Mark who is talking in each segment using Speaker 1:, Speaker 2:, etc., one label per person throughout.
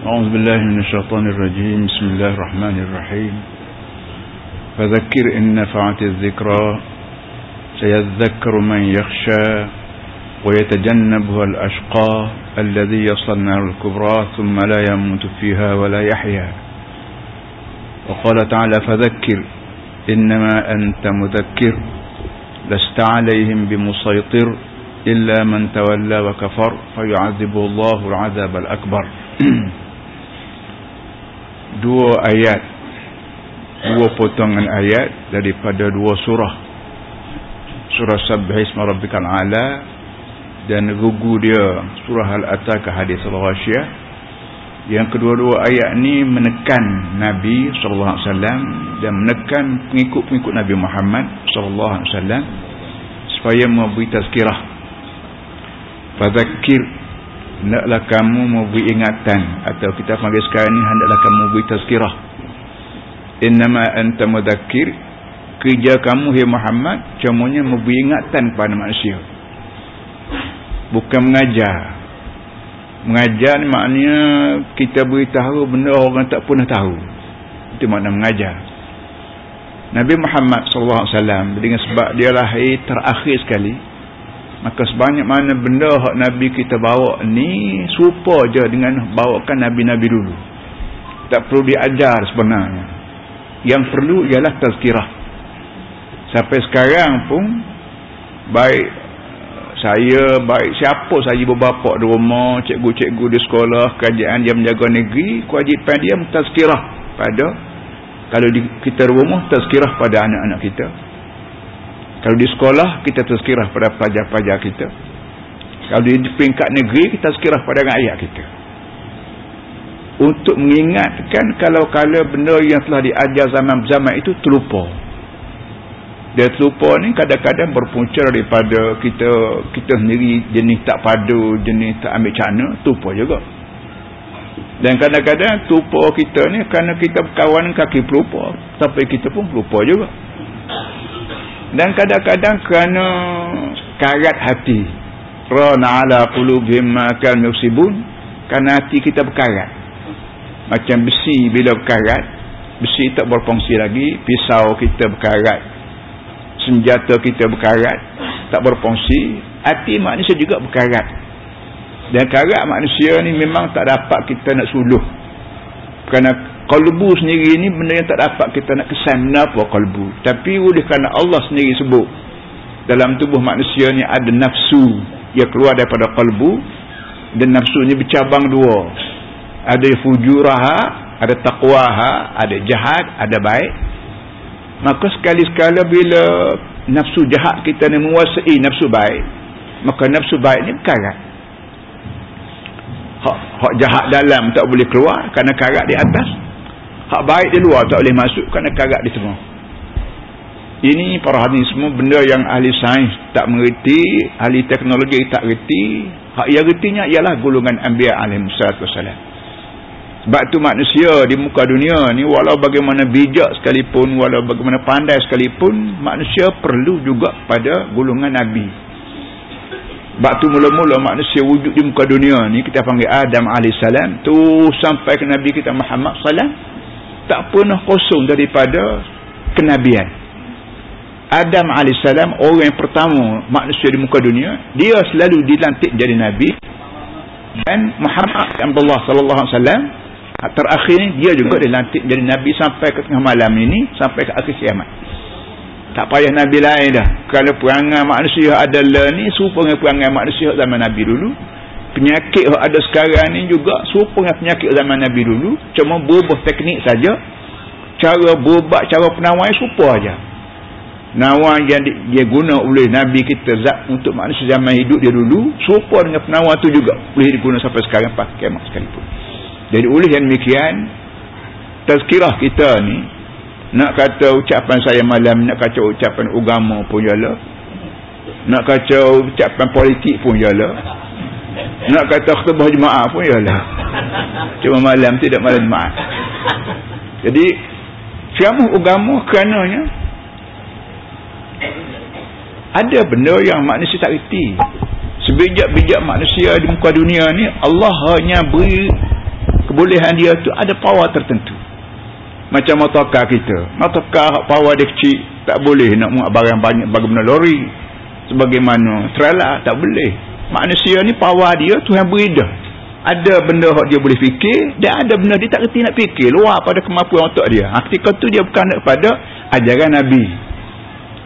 Speaker 1: أعوذ بالله من الشيطان الرجيم. بسم الله الرحمن الرحيم. فذكر إن نفعت الذكرى سيذكر من يخشى ويتجنبها الأشقى الذي يصلى النار الكبرى ثم لا يموت فيها ولا يحيا. وقال تعالى فذكر إنما أنت مذكر لست عليهم بمسيطر إلا من تولى وكفر فيعذبه الله العذاب الأكبر. Dua ayat, dua potongan ayat daripada dua surah. Surah Sabbihisma Rabbikal A'la dan gugu dia surah Al-Ataka Hadits Al-Ghasyiyah. Yang kedua-dua ayat ni menekan Nabi sallallahu alaihi wasallam dan menekan pengikut-pengikut Nabi Muhammad sallallahu alaihi wasallam supaya memberi tazkirah. Fadzakir, hendaklah kamu memberi ingatan, atau kita panggil sekarang ni hendaklah kamu memberi tazkirah. Innama anta mudzakir, kerja kamu hai Muhammad cumanya memberi ingatan kepada manusia, bukan mengajar. Mengajar ni maknanya kita beritahu benda orang tak pernah tahu. Itu makna mengajar. Nabi Muhammad sallallahu alaihi wasallam dengan sebab dia lahir terakhir sekali, maka sebanyak mana benda hak Nabi kita bawa ni serupa je dengan bawakan Nabi-Nabi dulu. Tak perlu diajar sebenarnya. Yang perlu ialah tazkirah. Sampai sekarang pun, baik saya, baik siapa saja berbapa di rumah, cikgu-cikgu di sekolah, kerajaan dia menjaga negeri, kewajipan dia tazkirah pada, kalau kita di rumah, tazkirah pada anak-anak kita. Kalau di sekolah, kita tazkirah pada pelajar-pelajar kita. Kalau di peringkat negeri, kita tazkirah pada rakyat kita. Untuk mengingatkan kalau-kalau benda yang telah diajar zaman-zaman itu terlupa. Dia terlupa ni kadang-kadang berpunca daripada kita sendiri jenis tak padu, jenis tak ambil cana, terlupa juga. Dan kadang-kadang terlupa kita ni kerana kita berkawan kaki pelupa, sampai kita pun pelupa juga. Dan kadang-kadang kerana karat hati, rana ala qulubihim ma kanu yaksibun, kerana hati kita berkarat. Macam besi bila berkarat, besi tak berfungsi lagi, pisau kita berkarat, senjata kita berkarat, tak berfungsi, hati manusia juga berkarat. Dan karat manusia ni memang tak dapat kita nak suluh. Kerana qalbu sendiri ni benda yang tak dapat kita nak kesan. Kenapa qalbu? Tapi oleh kerana Allah sendiri sebut dalam tubuh manusia ni ada nafsu yang keluar daripada qalbu, dan nafsu ni bercabang dua. Ada fujuraha, ada taqwaha, ada jahat, ada baik. Maka sekali-sekala bila nafsu jahat kita ni menguasai nafsu baik, maka nafsu baik ni berkarat. Hak jahat dalam tak boleh keluar kerana karat di atas. Hak baik di luar tak boleh masuk kerana karat di tengah. Ini para hadirin semua benda yang ahli sains tak mengerti, ahli teknologi tak reti. Hak yang retinya ialah golongan Anbiya alaihi wassalam. Sebab tu manusia di muka dunia ni, walau bagaimana bijak sekalipun, walau bagaimana pandai sekalipun, manusia perlu juga pada golongan Nabi. Sebab tu mula-mula manusia wujud di muka dunia ni, kita panggil Adam AS, tu sampai ke Nabi kita Muhammad SAW, tak pernah kosong daripada kenabian. Adam AS, orang yang pertama manusia di muka dunia, dia selalu dilantik jadi Nabi. Dan Muhammad Abdullah SAW terakhir ni, dia juga dilantik jadi Nabi sampai ke tengah malam ini, sampai ke akhir kiamat. Tak payah Nabi lain dah. Kalau perangai manusia adalah ni serupa dengan perangai manusia zaman Nabi dulu. Penyakit yang ada sekarang ni juga serupa dengan penyakit zaman Nabi dulu. Cuma berubah teknik saja. Cara berubat, cara penawar serupa aja. Penawar yang dia guna oleh Nabi kita untuk manusia zaman hidup dia dulu, serupa dengan penawar tu juga boleh digunakan sampai sekarang pas kiamat sekalipun. Jadi oleh yang demikian, tazkirah kita ni, nak kata ucapan saya malam, nak kata ucapan agama pun jala, nak kata ucapan politik pun jala, nak kata khutbah jemaah pun jala. Cuma malam tidak malam jemaah. Jadi ceramah agama kerananya ada benda yang manusia tak reti. Sebijak-bijak manusia di muka dunia ni, Allah hanya beri kebolehan dia tu ada power tertentu. Macam motorkar kita. Motorkar power dia kecil, tak boleh nak muat barang banyak bagaimana lori. Sebagaimana trailer, tak boleh. Manusia ni power dia Tuhan beri dah. Ada benda yang dia boleh fikir, dan ada benda dia tak reti nak fikir, luar pada kemampuan otak dia. Ketika tu dia bukan kepada ajaran Nabi.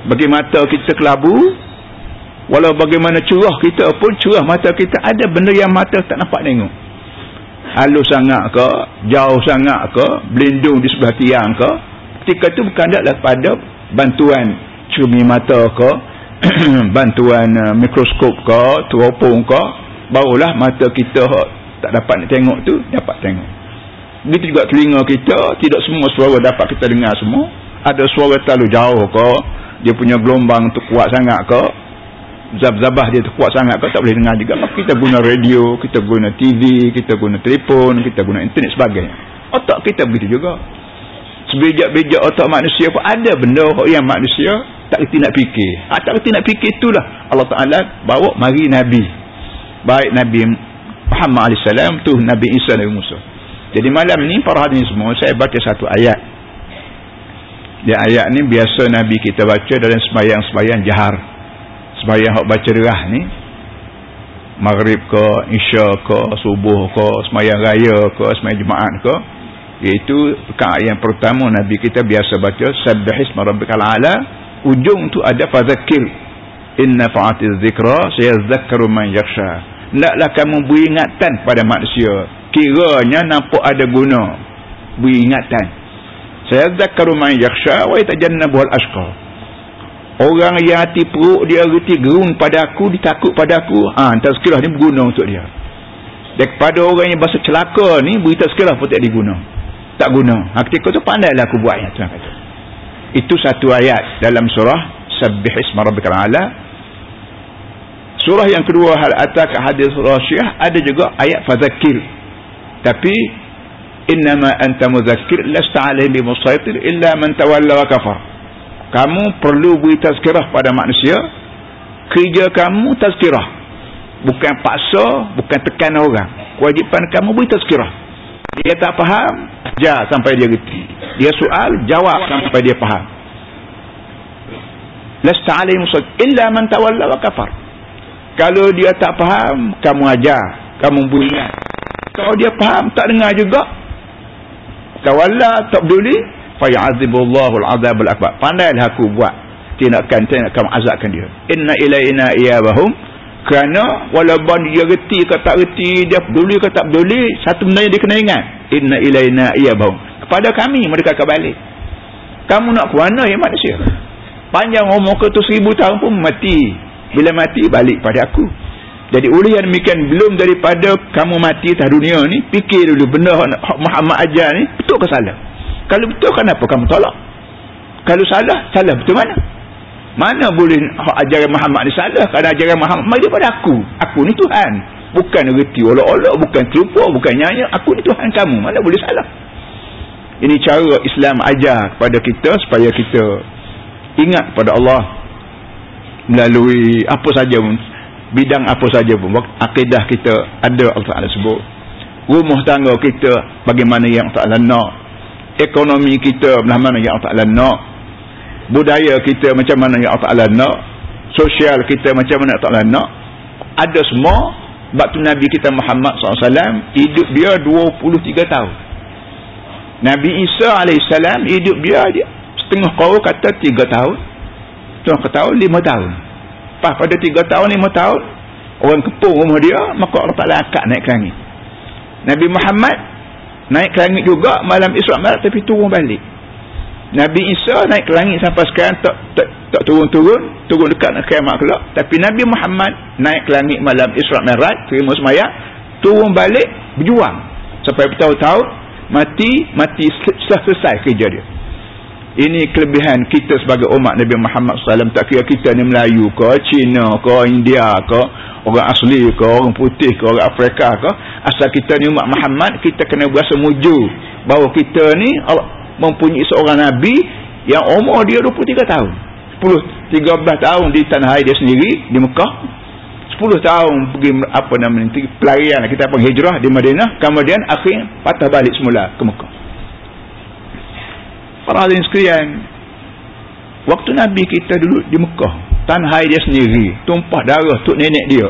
Speaker 1: Bagi mata kita kelabu, walau bagaimana cerah kita pun, cerah mata kita, ada benda yang mata tak nampak tengok. Halus sangat ke, jauh sangat ke, berlindung di sebelah tiang ke, ketika tu bukan adalah pada bantuan cermin mata ke, bantuan mikroskop ke, teropong ke, barulah mata kita tak dapat nak tengok tu dapat tengok. Begitu juga telinga kita, tidak semua suara dapat kita dengar semua. Ada suara terlalu jauh ke, dia punya gelombang tu kuat sangat ke, zab-zabah dia tu kuat sangat ke, tak boleh dengar juga. Maka kita guna radio, kita guna TV, kita guna telefon, kita guna internet sebagainya. Otak kita begitu juga. Sebejak-bejak otak manusia pun ada benda yang manusia tak reti nak fikir. Tak reti nak fikir, itulah Allah Ta'ala bawa mari Nabi. Baik Nabi Muhammad AS tu Nabi Isa Nabi Musa. Jadi malam ni para hadirin semua, saya baca satu ayat. Dia ayat ni biasa Nabi kita baca dalam sembahyang-sembahyang jahar. Sembahyang hak baca derah ni, maghrib ke, isya ke, subuh ke, sembahyang raya ke, sembahyang Jumaat ke, iaitu ayat yang pertama Nabi kita biasa baca sabbihisma rabbikal a'la. Ujung tu ada fadzakir inna fa'atiz zikra sayadzakkaru man yakhsha. Hendaklah kamu beri ingatan pada manusia, kiranya nampak ada guna, beri ingatan. Sayadzakkaru man yakhsha wa yatajannabuhal ashqa. Orang yang hati perut dia reti gerun pada aku, ditakut pada aku, tazkirah ni berguna untuk dia. Daripada orang yang bahasa celaka ni, beri tazkirah pun tak diguna, tak guna. Ketika tu pandailah aku buat yang Tuhan kata. Itu satu ayat dalam surah Sabbihisma rabbikal a'la. Surah yang kedua, hal ataka hadis rasyiyah, ada juga ayat fadzakir. Tapi innama anta muzakkir lasta alaihim bimusaitir illa man tawalla wa kafar. Kamu perlu beri tazkirah pada manusia. Kerja kamu tazkirah, bukan paksa, bukan tekan orang. Kewajipan kamu beri tazkirah. Dia tak faham, ajar sampai dia reti. Dia soal, jawab sampai dia faham. Lasta alaihim bimusaitir illa man tawalla wa kafar. Kalau dia tak faham, kamu ajar, kamu beri ingat. Kalau dia faham, tak dengar juga, tawalla, tak peduli, fayazibullahu al-azabul akbar. Pandailah aku buat tindakan azabkan dia. Inna ilaina iyabahum. Kerana walaupun dia reti ke tak reti, dia peduli ke tak peduli, satu benda yang dia kena ingat, inna ilaina iyabahum, kepada kami mereka akan balik. Kamu nak ke mana ya manusia? Panjang umur ke tu 1000 tahun pun mati. Bila mati balik pada aku. Jadi oleh yang demikian, belum daripada kamu mati atas dunia ni, fikir dulu benda Muhammad ajar ni betul ke salah. Kalau betul, kenapa kamu tolak? Kalau salah, salah betul mana? Mana boleh ajaran Muhammad ni salah? Kerana ajaran Muhammad daripada aku. Aku ni Tuhan. Bukan reti olok-olok, bukan terlupa, bukan nyanyi. Aku ni Tuhan kamu. Mana boleh salah? Ini cara Islam ajar kepada kita supaya kita ingat pada Allah melalui apa saja pun, bidang apa saja pun. Akidah kita ada Allah Ta'ala sebut, rumah tangga kita bagaimana yang Allah Ta'ala nak, ekonomi kita bagaimana yang Allah Ta'ala nak, budaya kita macam mana yang Allah Ta'ala nak, sosial kita macam mana Allah Ta'ala nak, ada semua. Sebab tu Nabi kita Muhammad SAW hidup dia 23 tahun. Nabi Isa AS hidup dia setengah kau kata 3 tahun, setengah tahun 5 tahun. Lepas pada 3 tahun 5 tahun orang kepung rumah dia, maka Allah Ta'ala angkat naik ke langit. Nabi Muhammad naik ke langit juga malam Isra' Mi'raj, tapi turun balik. Nabi Isa naik ke langit sampai sekarang tak turun-turun, turun dekat nak kiamat kelak. Tapi Nabi Muhammad naik ke langit malam Isra' Mi'raj, terima sembahyang, turun balik, berjuang sampai bertahun-tahun, mati selesai kerja dia. Ini kelebihan kita sebagai umat Nabi Muhammad SAW. Tak kira kita ni Melayu ke, Cina ke, India ke, orang asli ke, orang putih ke, orang Afrika ke, asal kita ni umat Muhammad, kita kena berasa muju bahawa kita ni mempunyai seorang Nabi yang umur dia 23 tahun, 13 tahun di tanah air dia sendiri di Mekah, 10 tahun pergi pelarian, kita panggil hijrah di Madinah, kemudian akhir patah balik semula ke Mekah. Para hadirin sekalian, waktu Nabi kita duduk di Mekah, tanah air dia sendiri, tumpah darah tok nenek dia,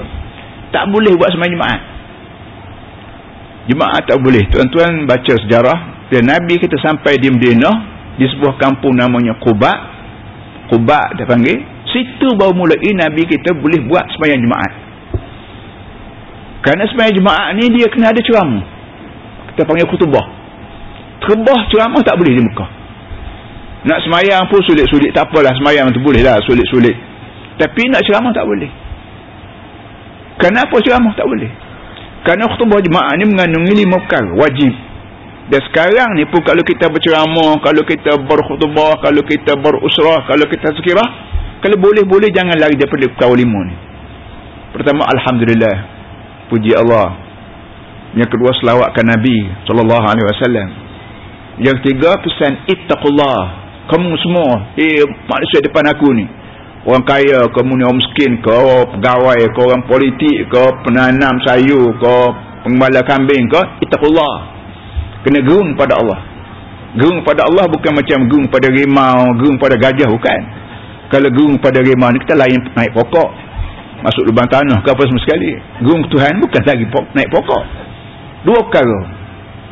Speaker 1: tak boleh buat sembahyang Jumaat. Jumaat tak boleh. Tuan-tuan baca sejarah, dan Nabi kita sampai di Madinah, di sebuah kampung namanya Quba dia panggil. Situ baru mulai Nabi kita boleh buat sembahyang Jumaat. Kerana sembahyang Jumaat ni dia kena ada ceramah. Kita panggil khutbah. Khutbah ceramah tak boleh di Mekah. Nak sembahyang pun sulit-sulit, tak apalah, sembahyang tu boleh lah, sulit-sulit. Tapi nak ceramah tak boleh. Kenapa ceramah tak boleh? Kerana khutbah Jumaat ni mengandungi 5 perkara wajib. Dan sekarang ni pun kalau kita berceramah, kalau kita berkhutbah, kalau kita berusrah, kalau kita zikirah, kalau boleh-boleh jangan lari daripada perkara 5 ni. Pertama, alhamdulillah, puji Allah. Yang kedua, selawatkan Nabi SAW. Yang ketiga, pesan ittaqullah. Kamu semua, manusia depan aku ni, orang kaya ke, orang miskin ke, pegawai ke, orang politik ke, penanam sayur ke, pengembala kambing ke, ittaqullah. Kena gerung pada Allah. Gerung pada Allah bukan macam gerung pada rimau, gerung pada gajah, bukan. Kalau gerung pada rimau ni, kita lain naik pokok, masuk lubang tanah ke apa semua sekali. Gerung Tuhan bukan lagi naik pokok. 2 perkara,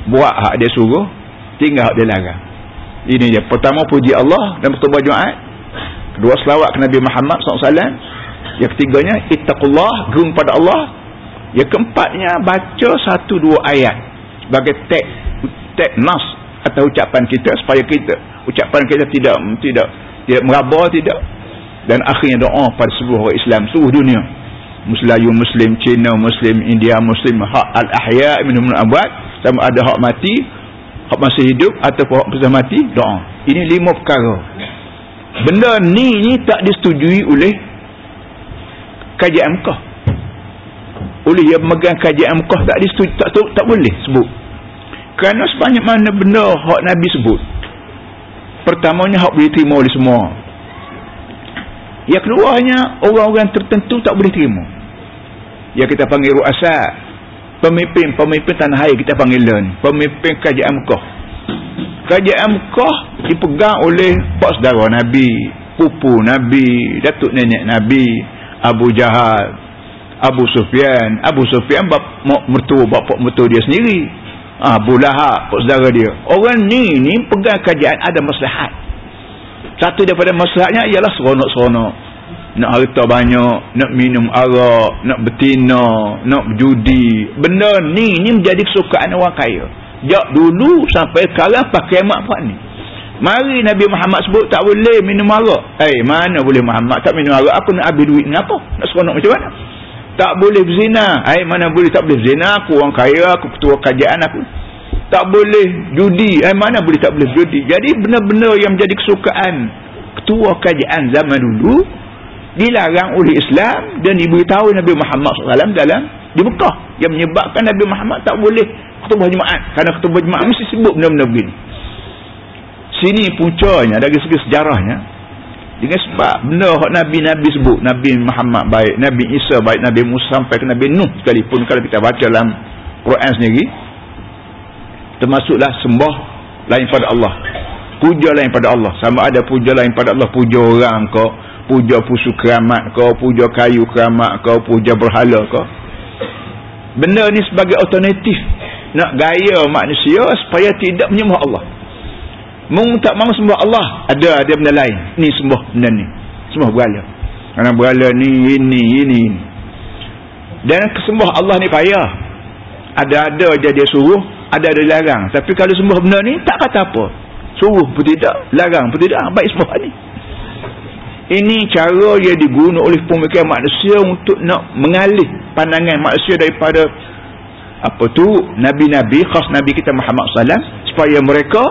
Speaker 1: buat hak dia suruh, tinggal hak dia larang. Ini dia. Pertama, puji Allah dan khutbah Jumaat. Kedua, selawat ke Nabi Muhammad SAW. Yang ketiganya, ittaqullah, gerung pada Allah. Yang keempatnya, baca 1-2 ayat sebagai teks nas atau ucapan kita, supaya kita ucapan kita tidak meraba, tidak. Dan akhirnya doa pada seluruh orang Islam seluruh dunia, Melayu Muslim, Cina Muslim, India Muslim, hak al-ahya minhum al-amwat, sama ada hak mati, hak masih hidup ataupun hak sudah mati, doa. Ini 5 perkara. Benda ni tak disetujui oleh kajian Mekah. Oleh yang memegang kajian Mekah tak disetujui, tak boleh sebut. Kerana sebanyak mana benda hak Nabi sebut, pertamanya hak boleh terima oleh semua. Yang keduanya, orang-orang tertentu tak boleh terima. Yang kita panggil ru'asa, pemimpin tanah air, kita panggil learn, pemimpin kajian Mekah. Kajian Mekah dipegang oleh pak saudara Nabi, pupu Nabi, datuk nenek Nabi, Abu Jahal, Abu Sufyan bapak mertua dia sendiri, Abu Lahab, pak saudara dia. Orang ni pegang kajian ada maslahat. Satu daripada maslahatnya ialah seronok-seronok, nak harta banyak, nak minum arak, nak betina, nak berjudi. Benda ni menjadi kesukaan orang kaya. Jak dulu sampai sekarang pakai mak ni. Mari Nabi Muhammad sebut tak boleh minum arak. Mana boleh Muhammad tak minum arak? Aku nak habis duit kenapa? Nak seronok macam mana? Tak boleh berzina. Mana boleh tak boleh berzina? Aku orang kaya, aku ketua kajian aku. Tak boleh judi. Mana boleh tak boleh judi? Jadi benda-benda yang menjadi kesukaan ketua kajian zaman dulu dilarang oleh Islam dan diberitahu Nabi Muhammad SAW dalam di Mekah, yang menyebabkan Nabi Muhammad tak boleh khutbah Jumaat. Kerana khutbah Jumaat mesti sebut benda-benda begini. Sini puncanya dari segi sejarahnya, dengan sebab benda yang Nabi sebut, Nabi Muhammad baik, Nabi Isa baik, Nabi Musa sampai ke Nabi Nuh sekalipun, kalau kita baca dalam Quran sendiri, termasuklah sembah lain pada Allah, puja lain pada Allah. Sama ada puja lain pada Allah, puja orang ke, puja pusu keramat ke, puja kayu keramat ke, puja berhala ke. Benda ni sebagai alternatif nak gaya manusia supaya tidak menyembah Allah. Mung tak mahu sembah Allah, ada benda lain. Ni sembah benda ni, sembah berhala. Kerana berhala ni ini. Dan kesembah Allah ni payah. Ada je dia suruh, ada larang. Tapi kalau sembah benda ni tak kata apa, suruh pun tidak, larang pun tidak, baik sembah ni. Ini cara yang digunakan oleh pemikiran manusia untuk nak mengalih pandangan manusia daripada Nabi-Nabi, khas Nabi kita Muhammad SAW, supaya mereka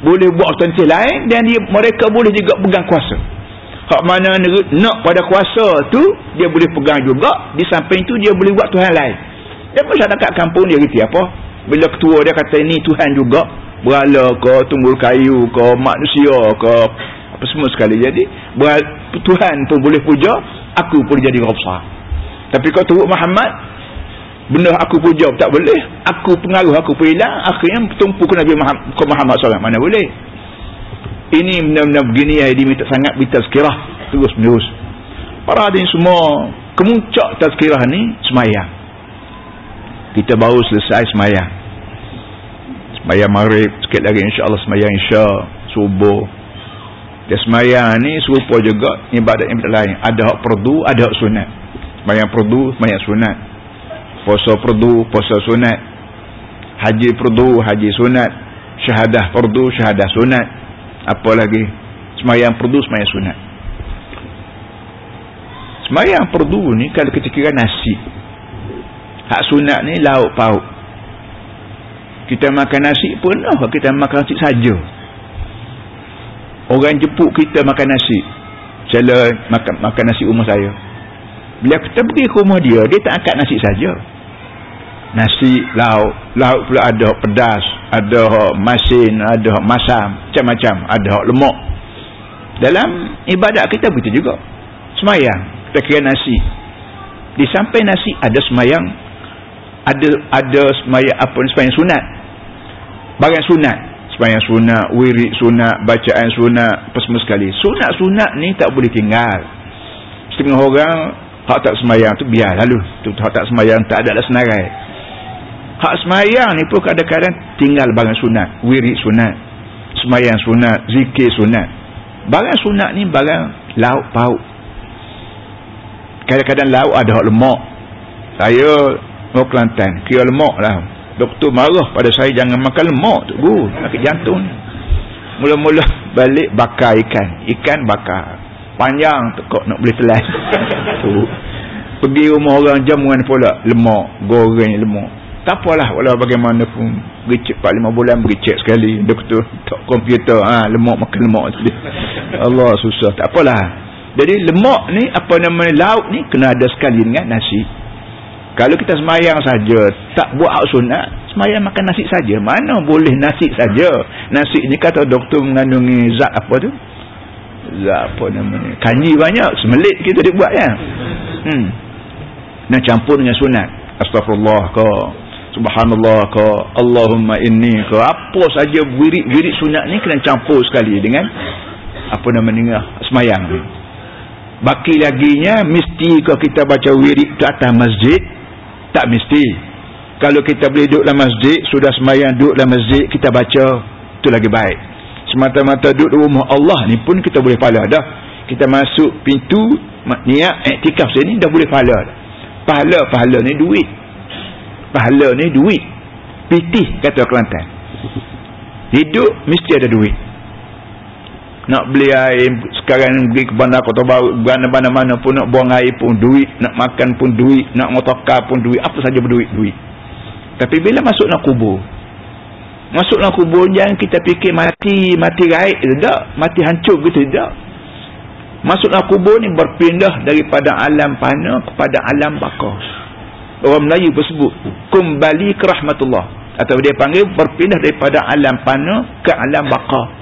Speaker 1: boleh buat alternatif lain, dan mereka boleh juga pegang kuasa. Hak mana nak pada kuasa tu dia boleh pegang juga, di samping tu dia boleh buat Tuhan lain. Dia masyarakat kampung dia reti apa, bila ketua dia kata ini Tuhan juga, berhala ke, tunggul kayu ke, manusia ke, apa semua sekali. Jadi Tuhan pun boleh puja, aku pun jadi orang besar. Tapi kau turut Muhammad, benda aku puja tak boleh, aku pengaruh aku pun hilang, akhirnya bertumpu ke Nabi Muhammad SAW. Mana boleh. Ini benda-benda begini yang diminta sangat bertazkirah terus menerus. Para hadirin semua, kemuncak tazkirah ni semayang. Kita baru selesai semayang. Semayang maghrib, sikit lagi insya-Allah semayang isya, subuh. Dan semayang ni serupa juga ibadat-ibadat lain. Ada hak fardu, ada hak sunat. Semayang fardu, semayang sunat. Puasa fardu, puasa sunat. Haji fardu, haji sunat. Syahadah fardu, syahadah sunat. Apa lagi? Semayang fardu, semayang sunat. Semayang fardu ni kalau kita kira nasi. Hak sunat ni lauk pauk. Kita makan nasi pun kita makan nasi saja. Orang jemput kita makan nasi. Saya makan nasi rumah saya. Bila kita pergi ke rumah dia, dia tak angkat nasi saja. Nasi, lauk pula ada pedas, ada masin, ada masam, macam-macam, ada lemak. Dalam ibadat kita begitu juga. Semayang, kita kira nasi. Di samping nasi ada semayang, ada semayang apa ni, semayang sunat. Bagian sunat, semayang sunat, wirid sunat, bacaan sunat, apa semua sekali. Sunat-sunat ni tak boleh tinggal. Setengah orang hak tak semayang tu biar lalu. Tu hak tak semayang tak ada lah senarai. Hak semayang ni pun kadang-kadang tinggal bagian sunat, wirid sunat, semayang sunat, zikir sunat. Bagian sunat ni bagian lauk pauk. Kadang-kadang lauk ada hak lemak. Saya mau Kelantan, kira lemak lah. Doktor marah pada saya, jangan makan lemak tu, sakit jantung. Mula-mula balik bakar ikan bakar. Panjang tekok nak boleh telan. Tu. Pergi rumah orang jamuan pula, lemak, goreng lemak. Tak apalah, walau bagaimanapun pergi cek 4-5 bulan pergi cek sekali. Doktor tak komputer, lemak makan lemak tu. Allah susah. Tak apalah. Jadi lemak ni, apa namanya, lauk ni kena ada sekali dengan nasi. Kalau kita semayang saja, tak buat hak sunat, semayang makan nasi saja. Mana boleh nasi saja. Nasi ni kata doktor mengandungi zat apa tu? Zat apa namanya? Kanji banyak, semelit kita dia buat ya. Nak campur dengan sunat. Astagfirullah ke, subhanallah ke, Allahumma inni ke, apa saja wirid sunat ni kena campur sekali dengan apa namanya, semayang ni. Baki laginya, mesti kalau kita baca wirid tu atas masjid, tak mesti. Kalau kita boleh duduk dalam masjid, sudah semayang duduk dalam masjid, kita baca, tu lagi baik. Semata-mata duduk di rumah Allah ni pun kita boleh pahala dah. Kita masuk pintu niat iktikaf sini dah boleh pahala. Pahala ni duit. Pahala ni duit. Pitih kata Kelantan. Hidup mesti ada duit. Nak beli air sekarang pergi ke bandar Kota Baru, mana-mana pun nak buang air pun duit, nak makan pun duit, nak motorkar pun duit, apa saja berduit. Tapi bila masuk nak kubur, jangan kita fikir mati raib, tidak, mati hancur gitu, tidak. Masuk nak kubur ni berpindah daripada alam fana kepada alam baqa. Orang Melayu bersebut kembali ke rahmatullah, atau dia panggil berpindah daripada alam fana ke alam baqa.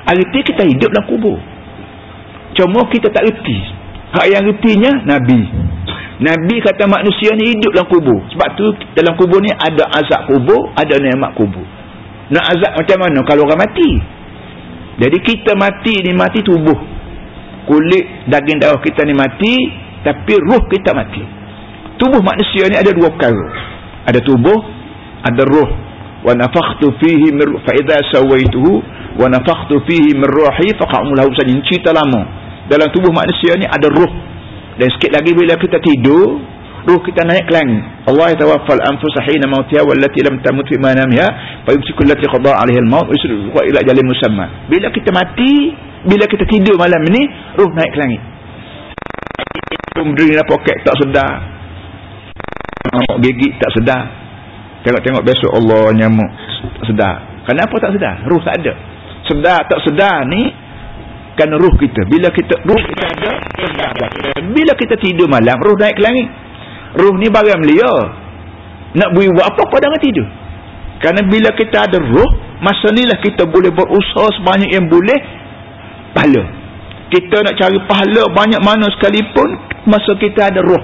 Speaker 1: Arti kita hidup dalam kubur. Cuma kita tak reti. Hak yang retinya Nabi. Nabi kata manusia ni hidup dalam kubur. Sebab tu dalam kubur ni ada azab kubur, ada nikmat kubur. Nak azab macam mana kalau orang mati? Jadi kita mati ni mati tubuh. Kulit daging darah kita ni mati, tapi ruh kita mati. Tubuh manusia ni ada dua perkara. Ada tubuh, ada ruh. Wa nafakhtu fihi min fa idza sawaituhu wa nafakhtu fihi min ruhi faqa'u lahu sajin. Cerita lama. Dalam tubuh manusia ni ada ruh. Dan sikit lagi bila kita tidur, ruh kita naik ke langit. Allah yatawaffal anfusa hina mautiha wallati lam tamut fi manamiha fa yumsiku allati qada 'alaiha al-maut wa yusrifu ila ajalin musamma. Bila kita mati, bila kita tidur malam ni, ruh naik ke langit. Berdiri dalam poket tak sedar. Gigit tak sedar. Tengok-tengok besok Allah nyamuk tak sedar. Kenapa tak sedar? Ruh tak ada. Sedar tak sedar ni kan ruh kita. Bila ruh kita ada, sedar. Bila kita tidur malam, ruh naik ke langit. Ruh ni barang belia. Nak buat apa pada dengan tidur? Kerana bila kita ada ruh, masa ni lah kita boleh berusaha sebanyak yang boleh pahala. Kita nak cari pahala banyak mana sekalipun, masa kita ada ruh.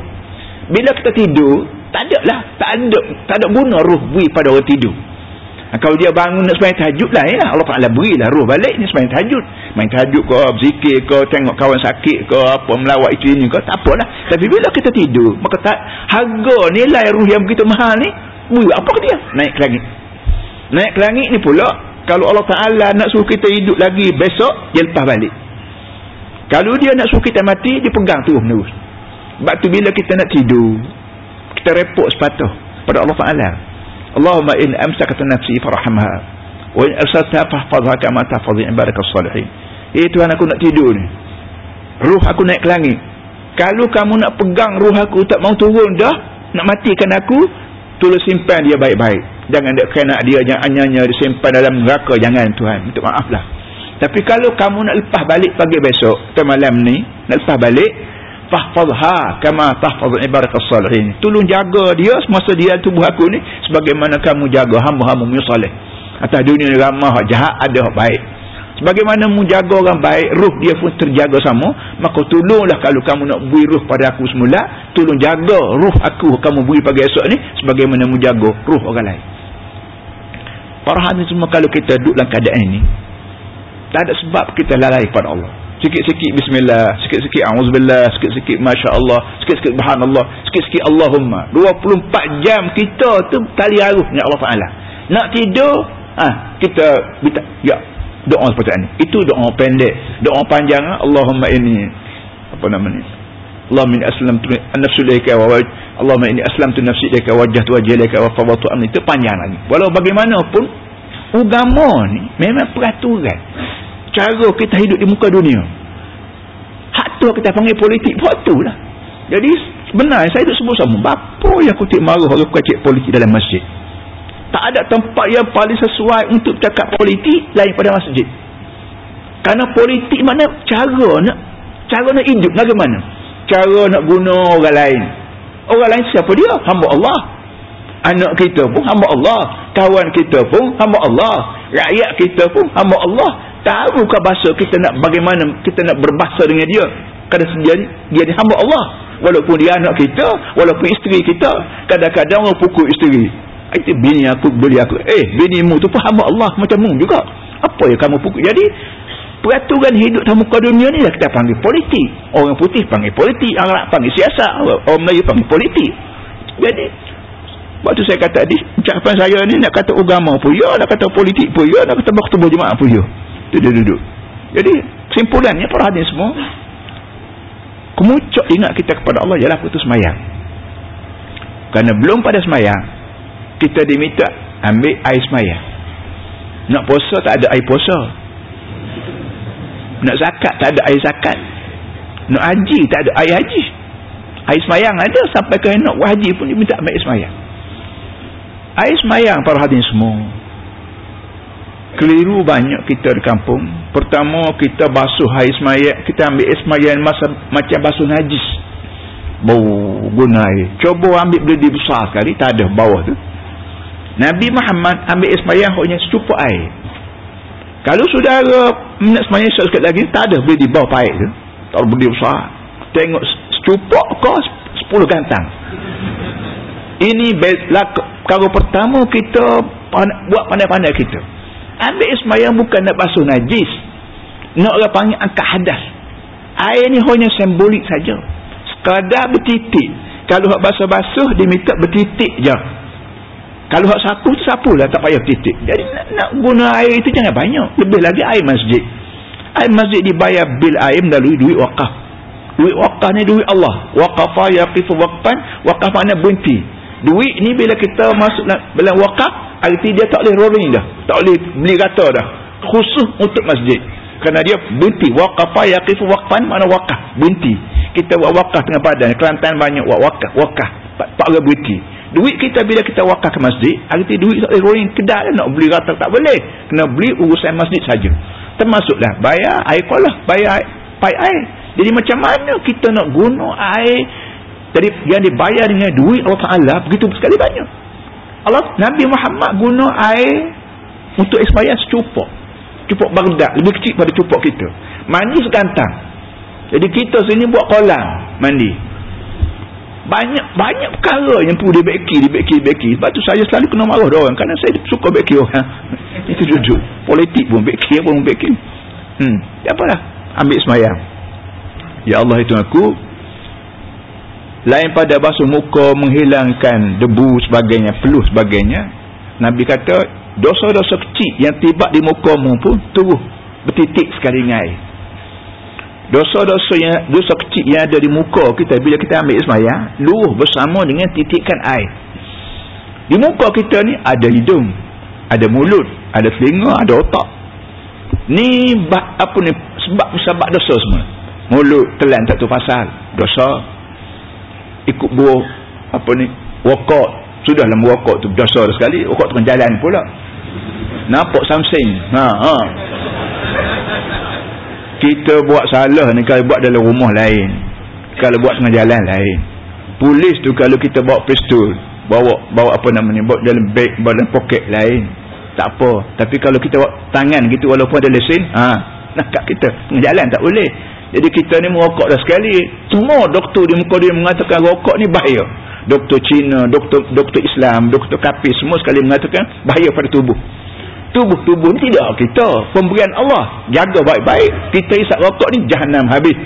Speaker 1: bila kita tidur, tak ada guna ruh beri pada orang tidur. Kalau dia bangun nak sembahyang tahajud lah, ya, Allah Ta'ala berilah ruh balik ni sembahyang tahajud. Main tahajud ke, berzikir ke, tengok kawan sakit ke, apa, melawat itu ini ke, tak apalah. Tapi bila kita tidur, maka tak, harga nilai ruh yang begitu mahal ni, apa ke dia? Naik ke langit. Naik ke langit ni pula, kalau Allah Ta'ala nak suruh kita hidup lagi besok, dia lepas balik. Kalau dia nak suruh kita mati, dia pegang terus menerus. Sebab tu bila kita nak tidur, kita repot sepatah pada Allah Ta'ala. Allahumma in amsakata nafsi farhamha wa in arsaltaha fahfazha kama tahfazu ibadakas salihin. Tuhan, aku nak tidur ni, ruh aku naik ke langit. Kalau kamu nak pegang ruh aku, tak mau turun dah, nak matikan aku, tolong simpan dia baik-baik. Jangan dia kena dia hanya disimpan dalam neraka. Jangan Tuhan, minta maaf lah. Tapi kalau kamu nak lepas balik pagi besok atau malam ni, nak lepas balik, fahfazha kama tahfazu ibadakas salihin. Tolong jaga dia semasa dia tubuh aku ni sebagaimana kamu jaga hamba-hambamu yang soleh. Atas dunia ni ramah hak jahat, ada hak baik. Sebagaimana mu jaga orang baik, ruh dia pun terjaga sama. Maka tolonglah kalau kamu nak beri ruh pada aku semula, tolong jaga ruh aku kamu beri pagi esok ni sebagaimana mu jaga ruh orang lain. Para hadirin semua, kalau kita duduk dalam keadaan ini, tak ada sebab kita lalai pada Allah. Sikit-sikit bismillah, sikit-sikit auzubillah, sikit-sikit masya-Allah, sikit-sikit subhanallah, sikit-sikit Allahumma. 24 jam kita tu tali aruh dengan Allah Taala. Nak tidur, kita minta ya doa seperti ini. Itu doa pendek. Doa panjang, Allahumma inni apa namanya? Allahumma inni aslamtu an-nafsu ilaika wa Allahumma inni aslamtu nafsi ilaika wa wajjahtu wajhi ilaika wa fawwadtu amri. Itu panjang lagi. Walau bagaimanapun agama ni memang peraturan cara kita hidup di muka dunia. Hak tu kita panggil politik, hak tu lah. Jadi sebenarnya saya duk sebut sama, bapa yang kutip marah orang kacik politik dalam masjid. Tak ada tempat yang paling sesuai untuk cakap politik lain pada masjid. Karena politik mana cara nak hidup bagaimana? Cara nak guna orang lain. Orang lain siapa dia? Hamba Allah. Anak kita pun hamba Allah, kawan kita pun hamba Allah, rakyat kita pun hamba Allah. Tahukah bahasa kita nak bagaimana kita nak berbahasa dengan dia? Kadang-kadang dia ni hamba Allah, walaupun dia anak kita, walaupun isteri kita. Kadang-kadang orang pukul isteri, itu bini aku, beli aku. Binimu tu pun hamba Allah macammu juga. Apa yang kamu pukul? Jadi peraturan hidup dalam muka dunia ni lah kita panggil politik. Orang putih panggil politik, orang Arab panggil siasat, orang Melayu panggil politik. Jadi waktu saya kata tadi, ucapan saya ni nak kata agama pun ya, nak kata politik pun ya, nak kata berkutubah jemaah pun ya. Duduk. Jadi simpulannya para hadirin semua, kemucuk ingat kita kepada Allah ialah putus semayang. Kerana belum pada semayang, kita diminta ambil air semayang. Nak puasa tak ada air puasa, nak zakat tak ada air zakat, nak haji tak ada air haji. Air semayang ada, sampai ke nak haji pun diminta ambil air semayang. Air semayang para hadirin semua, keliru banyak kita di kampung. Pertama, kita basuh air semayang, kita ambil air semayang macam basuh najis, bau guna air. Cuba ambil berdiri besar sekali, tak ada bawah tu. Nabi Muhammad ambil air semayang hanya secupak air. Kalau saudara nak semayang sekali lagi, tak ada berdiri bawah air tu, tak berdiri besar. Tengok secupak ke 10 gantang. Ini perkara pertama kita buat pandai-pandai kita. Ambil semayang bukan nak basuh najis, nak orang panggil angkat hadas. Air ni hanya simbolik saja, sekadar bertitik. Kalau hak basuh-basuh diminta bertitik je. Kalau hak sapu tu sapulah, tak payah bertitik. Jadi nak guna air itu jangan banyak. Lebih lagi air masjid. Air masjid dibayar bil air melalui duit wakaf. Duit wakaf ni duit Allah. Waqafa yaqifu waqfan. Wakaf makna berhenti. Duit ni bila kita masuk dalam wakaf, arti dia tak boleh rolling dah, tak boleh beli rata dah, khusus untuk masjid. Kerana dia berhenti. Waqafa yaqifu waqfan makna wakaf, berhenti. Kita buat wakaf tengah padan, Kelantan banyak buat wakaf, tak boleh berhenti. Duit kita bila kita wakaf ke masjid, arti duit tak boleh rolling kedai, nak beli rata tak boleh, kena beli urusan masjid saja. Termasuklah bayar air kolah, bayar paip air. Jadi macam mana kita nak guna air dari yang dibayar dengan duit Allah Ta'ala begitu sekali banyak. Nabi Muhammad guna air untuk expiry secupak Baghdad, lebih kecil pada cupak kita. Mandi segantang. Jadi kita sini buat kolam mandi. Banyak perkara yang perlu dibeki. Sebab tu saya selalu kena marah orang kerana saya suka beki orang. Itu duduk politik pun beki, apa pun beki. Apalah, ambil semayang. Ya Allah, itu aku lain pada basuh muka, menghilangkan debu sebagainya, peluh sebagainya. Nabi kata dosa-dosa kecil yang tiba di mukamu pun turun bertitik sekali dengan air. Dosa kecil yang ada di muka kita bila kita ambil sembahyang luruh bersama dengan titikan air. Di muka kita ni ada hidung, ada mulut, ada telinga, ada otak. Ni apa ni sebab dosa semua. Mulut telan tak tu pasal dosa. Ikut buah apa ni wakot, sudahlah wakot tu dosa sekali. Wakot tengah jalan pula nampak something. Kita buat salah ni kalau buat dalam rumah lain, kalau buat tengah jalan lain. Polis tu kalau kita bawa pistol, bawa apa namanya, bawa dalam beg, bawa dalam poket lain, tak apa. Tapi kalau kita bawa tangan gitu walaupun ada lesen, nakak kita tengah jalan tak boleh. Jadi kita ni merokok dah sekali. Semua doktor di muka dia mengatakan rokok ni bahaya. Doktor Cina, doktor Islam, doktor Kafir, semua sekali mengatakan bahaya pada tubuh. Tubuh ni tidak kita, pemberian Allah. Jaga baik-baik. Kita isap rokok ni jahanam habis.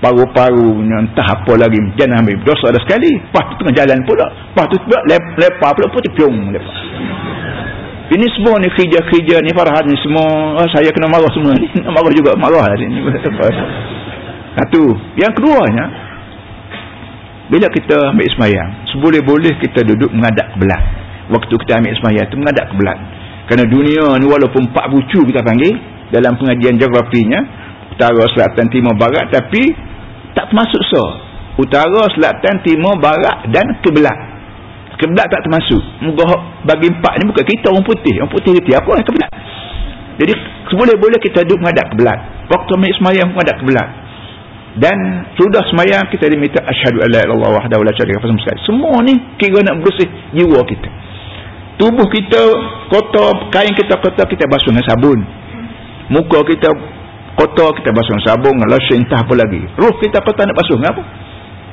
Speaker 1: Paru-paru entah apa lagi, jahanam habis. Dosa dah sekali. Lepas tu tengah jalan pula, lepas tu pula lepas pula pun terpiung lepas. Ini semua ni kerja-kerja ni Farhad ni semua saya kena marah semua ni. Nak marah juga, marah lah ni. Satu. Yang keduanya, bila kita ambil sembahyang, seboleh-boleh kita duduk menghadap kiblat. Waktu kita ambil sembahyang tu menghadap kiblat. Kerana dunia ni walaupun 4 bucu kita panggil dalam pengajian geografinya, utara, selatan, timur, barat, tapi tak termasuk utara, selatan, timur, barat dan kiblat. Kiblat tak termasuk. Bagi 4 ni bukan kita orang putih reti apa yang kiblat. Jadi seboleh-boleh kita duduk menghadap kiblat. Waktu ambil sembahyang menghadap kiblat. Dan sudah sembahyang kita diminta asyhadu alla ilaha illallah wahdahu la syarika lahu. Semua ni kira nak bersih jiwa kita. Tubuh kita kotor, kain kita kotor, kita basuh dengan sabun. Muka kita kotor, kita basuh dengan sabun, dengan lotion, entah apa lagi. Ruh kita kotor, nak basuh dengan apa?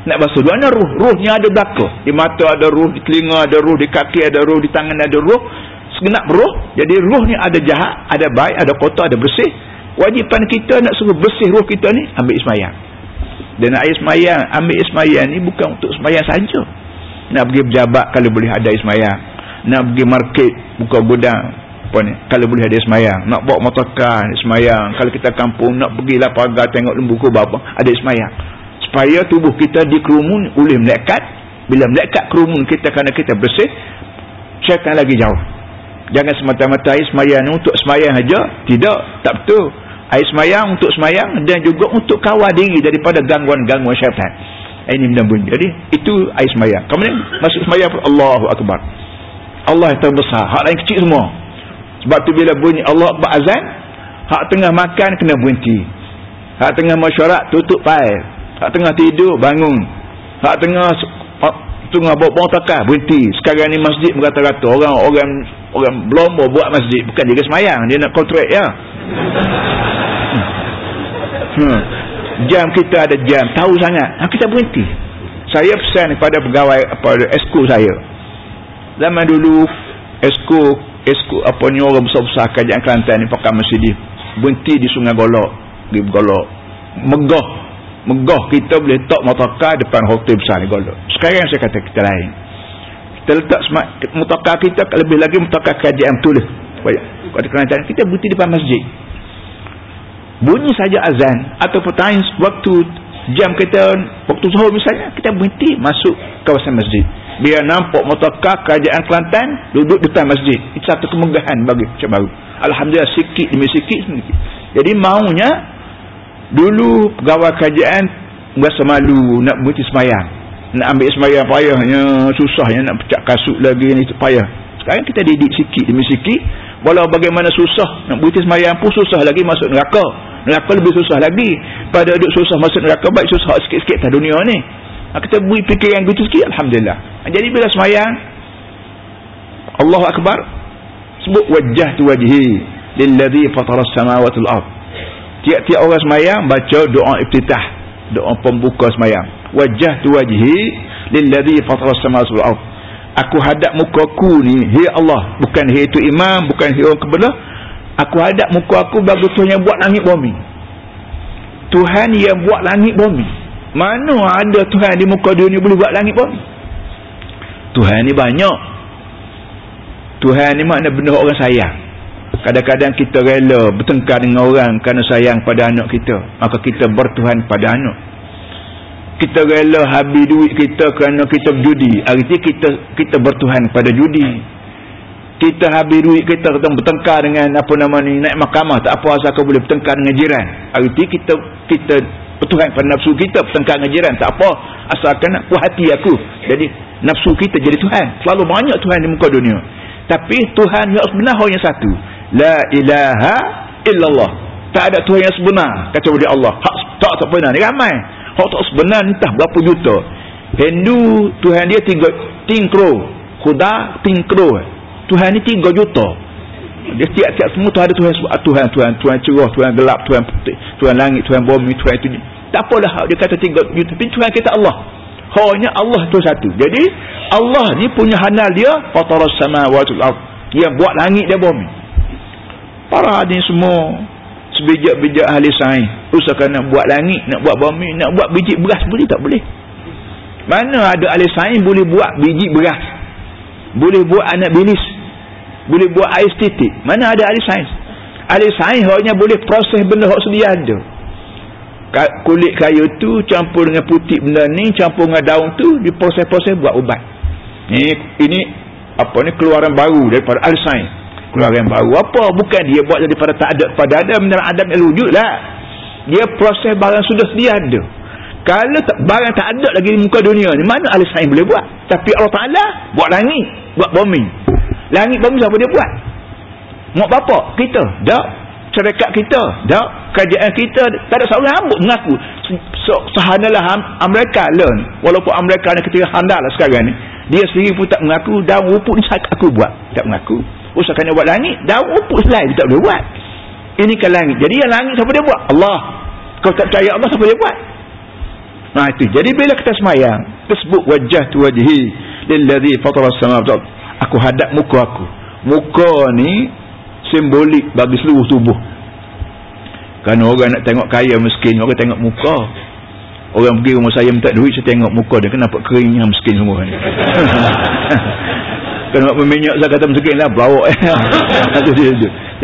Speaker 1: Nak basuh di mana ruh? Ruhnya ada belakang. Di mata ada ruh, di telinga ada ruh, di kaki ada ruh, di tangan ada ruh. Segenap ruh. Jadi ruh ni ada jahat, ada baik, ada kotor, ada bersih. Wajipan kita nak suruh bersih ruh kita ni, ambil sembahyang. Dan air sembahyang, ambil sembahyang ni bukan untuk sembahyang saja. Nak pergi berjabat kalau boleh ada air sembahyang. Nak pergi market, buka gudang, apa ni, kalau boleh ada sembahyang. Nak bawa motorkar, sembahyang. Kalau kita kampung, nak pergi lah pagar tengok lembu kubah, ada sembahyang. Supaya tubuh kita dikerumuni oleh malaikat. Bila malaikat kerumun kita kerana kita bersih, syaitan lagi jauh. Jangan semata-mata air sembahyang ni untuk sembahyang saja. Tidak, tak betul. Air sembahyang untuk sembahyang dan juga untuk kawal diri daripada gangguan-gangguan syaitan. Ini benda bunyi. Jadi itu air sembahyang. Kemudian masuk sembahyang, Allahu Akbar. Allah yang terbesar, hak lain kecil semua. Sebab tu bila bunyi Allah Akbar azan, hak tengah makan kena berhenti, hak tengah mesyuarat tutup pail, hak tengah tidur bangun, hak tengah bawa motorkar berhenti. Sekarang ni masjid berkata-kata orang belum buat masjid, bukan dia sembahyang, dia nak kontrak ya. Jam kita ada jam, tahu sangat, kita berhenti. Saya pesan kepada pegawai esko saya. Zaman dulu esko apa ni, orang besar-besar kerajaan Kelantan ni pakai masjid berhenti di Sungai Golok, di Golok. Megah kita boleh letak motorkar depan hotel besar di Golok. Sekarang saya kata kita lain. Kita letak motorkar kita, lebih lagi motorkar kerajaan betul lah. Pada Kelantan kita berhenti depan masjid. Bunyi saja azan atau petang waktu jam kita, waktu zuhur misalnya, kita berhenti masuk kawasan masjid. Biar nampak motorkar kerajaan Kelantan duduk depan masjid. Itu satu kemegahan bagi macam baru. Alhamdulillah, sikit demi sikit. Jadi maunya dulu pegawai kerajaan berasa malu nak berhenti sembahyang, nak ambil sembahyang payahnya, susahnya nak pecah kasut lagi ni payah. Sekarang kita didik sikit demi sikit. Walau bagaimana susah nak berhenti sembahyang pun susah lagi masuk neraka. Neraka lebih susah lagi. Pada duduk susah masuk neraka, baik susah sikit-sikit atas dunia ni. Kita beri fikiran gitu sikit, alhamdulillah. Jadi bila sembahyang, Allahu Akbar, sebut wajjahtu wajhi lilladzi fataras samawati wal ard. Tiap-tiap orang sembahyang baca doa iftitah, doa pembuka sembahyang. Wajjahtu wajhi lilladzi fatara as-samawati wal ard. Aku hadap muka aku ni, hei Allah, bukan hei tu imam, bukan hei orang kebelah. Aku hadap muka aku bagi Tuhan yang buat langit bumi. Tuhan yang buat langit bumi. Mana ada Tuhan di muka dunia boleh buat langit bumi? Tuhan ni banyak. Tuhan ni makna benda orang sayang. Kadang-kadang kita rela bertengkar dengan orang kerana sayang pada anak kita, maka kita bertuhan pada anak. Kita rela habis duit kita kerana kita berjudi, arti kita bertuhan pada judi. Kita habis duit kita bertengkar dengan naik mahkamah, tak apa asal kau boleh bertengkar dengan jiran, arti kita bertuhan pada nafsu kita, bertengkar dengan jiran, tak apa asalkan nak puas hati aku. Jadi nafsu kita jadi Tuhan. Selalu banyak Tuhan di muka dunia, tapi Tuhan yang sebenar hanya satu, la ilaha illallah. Tak ada Tuhan yang sebenar kecuali Allah. Hak tak sebenar ni ramai. Hak tak sebenar ni entah berapa juta. Hindu Tuhan dia 3 crore, Khuda 3 crore. Tuhan ni 3 juta. Dia tiap-tiap semua tu ada Tuhan cerah, Tuhan gelap, Tuhan putih, Tuhan langit, Tuhan bumi, Tuhan itu. Tak apalah dia kata 3 juta, tapi Tuhan kita Allah. Hanya Allah tu satu. Jadi Allah ni punya handal dia fataras samawati wal ard, dia buat langit dan bumi. Para ni semua sebijak-bijak ahli sains usahakan nak buat langit, nak buat bumi, nak buat biji beras boleh tak boleh? Mana ada ahli sains boleh buat biji beras, boleh buat anak bilis, boleh buat air titik? Mana ada ahli sains? Ahli sains hanya boleh proses benda yang sedia ada. Kulit kayu tu campur dengan putih benda ni, campur dengan daun tu, diproses-proses buat ubat. Ini apa ni, keluaran baru daripada ahli sains. Keluaran baru apa? Bukan dia buat daripada tak ada kepada ada, menurut Adam yang wujud lah. Dia proses barang sudah sedia ada. Kalau barang tak ada lagi di muka dunia ni, mana ahli sains boleh buat? Tapi Allah Ta'ala buat langit, buat bumi. Langit bumi siapa dia buat? Mak bapak kita? Tak. Syarikat kita? Tak. Kerajaan kita? Tak ada seorang rambut mengaku. Sehanalah Amerika learn. Walaupun Amerika ni ketika handal lah sekarang ni, dia sendiri pun tak mengaku daun rumput ni aku buat. Tak mengaku. Usahakan dia buat langit, daun rumput selain dia tak boleh buat. Ini kan langit. Jadi yang langit siapa dia buat? Allah. Kau tak percaya Allah, siapa dia buat? Nah itu. Jadi bila kita semayang, tersebut wajah tu wajhi lilladzi fatara as-samawati wal ard. Aku hadap muka aku. Muka ni simbolik bagi seluruh tubuh. Kerana orang nak tengok kaya miskin, orang tengok muka. Orang pergi rumah saya minta duit, saya tengok muka dia, kenapa keringnya miskin semua ni. Kena berminyak saya kata miskin lah, bawa.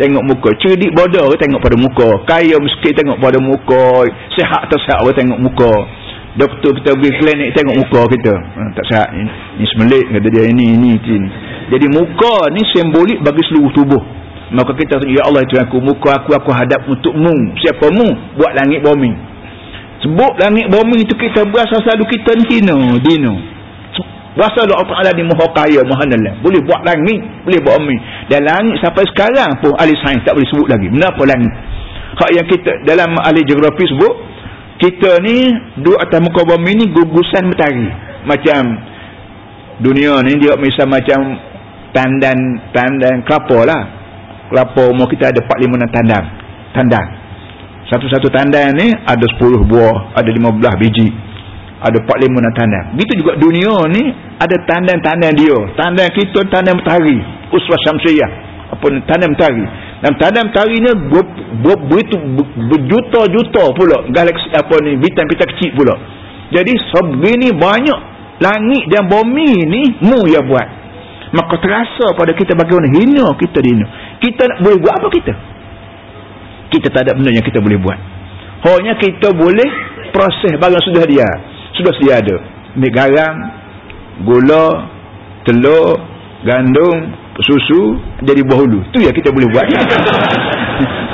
Speaker 1: Tengok muka. Cerdik bodoh tengok pada muka. Kaya miskin tengok pada muka. Sihat tak sihat orang tengok muka. Doktor kita pergi klinik tengok muka kita. Tak sihat. Ini semelik kata dia, ini. Jadi muka ni simbolik bagi seluruh tubuh. Maka kita ya Allah itu aku, muka aku hadap untukmu. Siapa mu? Buat langit bumi. Sebut langit bumi itu kita berasa selalu kita ni dino. Berasa Allah Ta'ala ni maha kaya, maha dalam. Boleh buat langit, boleh buat bumi. Dan langit sampai sekarang pun ahli sains tak boleh sebut lagi. Kenapa langit? Hak yang kita dalam ahli geografi sebut, kita ni duduk atas muka bumi ni gugusan matahari. Macam dunia ni dia misal macam tandan kelapa lah. Kelapa umur kita ada 4-5 tandang. Satu-satu tandang ni ada 10 buah, ada 15 biji, ada 4-5 tandang. Begitu juga dunia ni ada tandang-tandang dia. Tandang kita tandang matahari, uswah syamsiyah, apa ni, tandang matahari. Dan tandang matahari ni begitu berjuta-juta pula galaksi apa ni, bintang-bintang kecil pula. Jadi sebegini banyak langit dan bumi ni mu yang buat. Maka terasa pada kita bagaimana hina kita dina. Kita nak boleh buat apa kita? Kita tak ada benda yang kita boleh buat. Hanya kita boleh proses barang sudah sedia ada. Ambil garam, gula, telur, gandum, susu, jadi buah hulu. Tu yang kita boleh buat.